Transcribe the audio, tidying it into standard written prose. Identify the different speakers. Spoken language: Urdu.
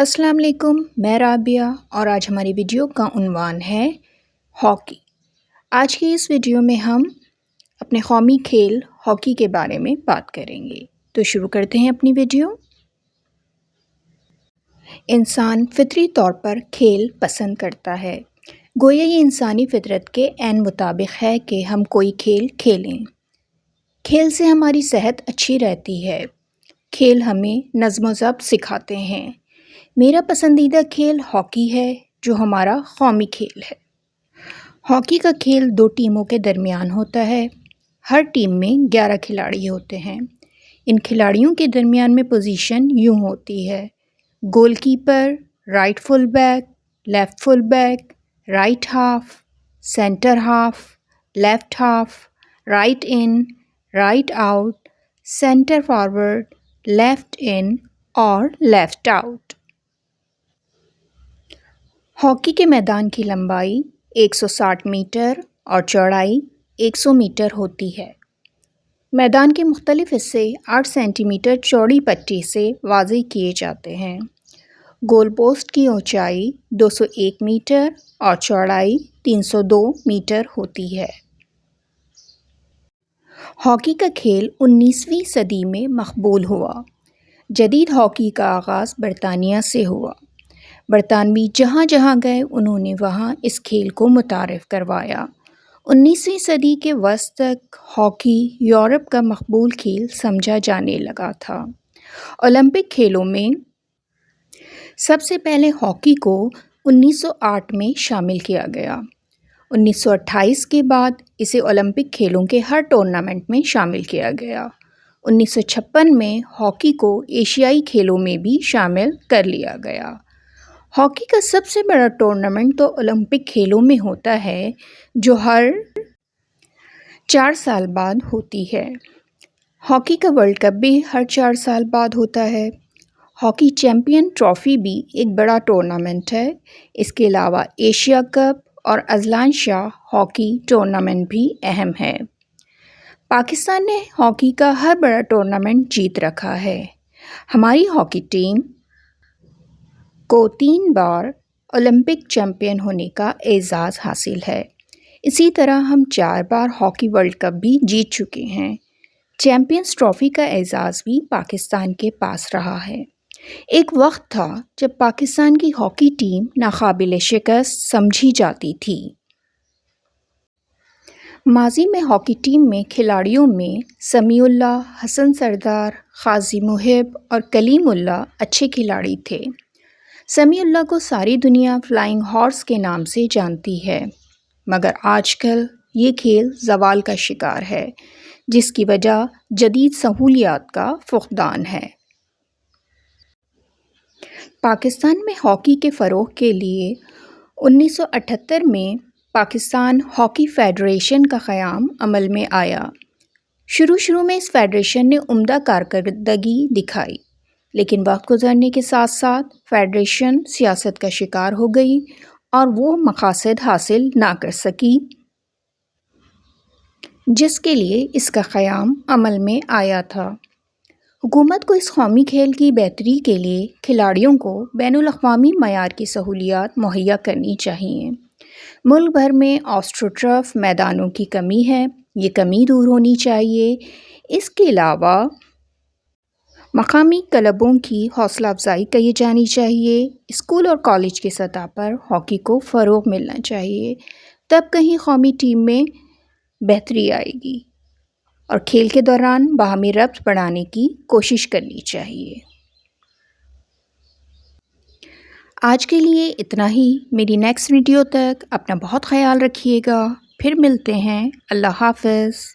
Speaker 1: السلام علیکم، میں رابعہ اور آج ہماری ویڈیو کا عنوان ہے ہاکی۔ آج کی اس ویڈیو میں ہم اپنے قومی کھیل ہاکی کے بارے میں بات کریں گے۔ تو شروع کرتے ہیں اپنی ویڈیو۔ انسان فطری طور پر کھیل پسند کرتا ہے، گویا یہ انسانی فطرت کے عین مطابق ہے کہ ہم کوئی کھیل کھیلیں۔ کھیل سے ہماری صحت اچھی رہتی ہے۔ کھیل ہمیں نظم و ضبط سکھاتے ہیں۔ میرا پسندیدہ کھیل ہاکی ہے، جو ہمارا قومی کھیل ہے۔ ہاکی کا کھیل 2 ٹیموں کے درمیان ہوتا ہے۔ ہر ٹیم میں 11 کھلاڑی ہوتے ہیں۔ ان کھلاڑیوں کے درمیان میں پوزیشن یوں ہوتی ہے: goalkeeper, right full back, left full back, right half, centre half, left half, right in, right out, centre forward, left in اور لیفٹ آؤٹ۔ ہاکی کے میدان کی لمبائی 160 میٹر اور چوڑائی 100 میٹر ہوتی ہے۔ میدان کے مختلف حصے 8 سینٹی میٹر چوڑی پٹی سے واضح کیے جاتے ہیں۔ گول پوسٹ کی اونچائی 201 میٹر اور چوڑائی 302 میٹر ہوتی ہے۔ ہاکی کا کھیل 19ویں صدی میں مقبول ہوا۔ جدید ہاکی کا آغاز برطانیہ سے ہوا۔ برطانوی جہاں جہاں گئے انہوں نے وہاں اس کھیل کو متعارف کروایا۔ 19ویں صدی کے وسط تک ہاکی یورپ کا مقبول کھیل سمجھا جانے لگا تھا۔ اولمپک کھیلوں میں سب سے پہلے ہاکی کو 1908 میں شامل کیا گیا۔ 1928 کے بعد اسے اولمپک کھیلوں کے ہر ٹورنامنٹ میں شامل کیا گیا۔ 1956 میں ہاکی کو ایشیائی کھیلوں میں بھی شامل کر لیا گیا۔ ہاکی کا سب سے بڑا ٹورنامنٹ تو اولمپک کھیلوں میں ہوتا ہے، جو ہر 4 سال بعد ہوتی ہے۔ ہاکی کا ورلڈ کپ بھی ہر 4 سال بعد ہوتا ہے۔ ہاکی چیمپئن ٹرافی بھی ایک بڑا ٹورنامنٹ ہے۔ اس کے علاوہ ایشیا کپ اور اذلان شاہ ہاکی ٹورنامنٹ بھی اہم ہے۔ پاکستان نے ہاکی کا ہر بڑا ٹورنامنٹ جیت رکھا ہے۔ ہماری ہاکی ٹیم کو 3 بار اولمپک چیمپئن ہونے کا اعزاز حاصل ہے۔ اسی طرح ہم 4 بار ہاکی ورلڈ کپ بھی جیت چکے ہیں۔ چیمپئنز ٹرافی کا اعزاز بھی پاکستان کے پاس رہا ہے۔ ایک وقت تھا جب پاکستان کی ہاکی ٹیم ناقابل شکست سمجھی جاتی تھی۔ ماضی میں ہاکی ٹیم میں کھلاڑیوں میں سمیع اللہ، حسن سردار، قاضی محب اور کلیم اللہ اچھے کھلاڑی تھے۔ سمیع اللہ کو ساری دنیا فلائنگ ہارس کے نام سے جانتی ہے، مگر آج کل یہ کھیل زوال کا شکار ہے، جس کی وجہ جدید سہولیات کا فقدان ہے۔ پاکستان میں ہاکی کے فروغ کے لیے 1978 میں پاکستان ہاکی فیڈریشن کا قیام عمل میں آیا۔ شروع میں اس فیڈریشن نے عمدہ کارکردگی دکھائی، لیکن وقت گزرنے کے ساتھ ساتھ فیڈریشن سیاست کا شکار ہو گئی اور وہ مقاصد حاصل نہ کر سکی جس کے لیے اس کا قیام عمل میں آیا تھا۔ حکومت کو اس قومی کھیل کی بہتری کے لیے کھلاڑیوں کو بین الاقوامی معیار کی سہولیات مہیا کرنی چاہیے۔ ملک بھر میں آسٹرو ٹرف میدانوں کی کمی ہے، یہ کمی دور ہونی چاہیے۔ اس کے علاوہ مقامی کلبوں کی حوصلہ افزائی کی جانی چاہیے۔ اسکول اور کالج کی سطح پر ہاکی کو فروغ ملنا چاہیے، تب کہیں قومی ٹیم میں بہتری آئے گی، اور کھیل کے دوران باہمی ربط بڑھانے کی کوشش کرنی چاہیے۔ آج کے لیے اتنا ہی۔ میری نیکسٹ ویڈیو تک اپنا بہت خیال رکھیے گا۔ پھر ملتے ہیں۔ اللہ حافظ۔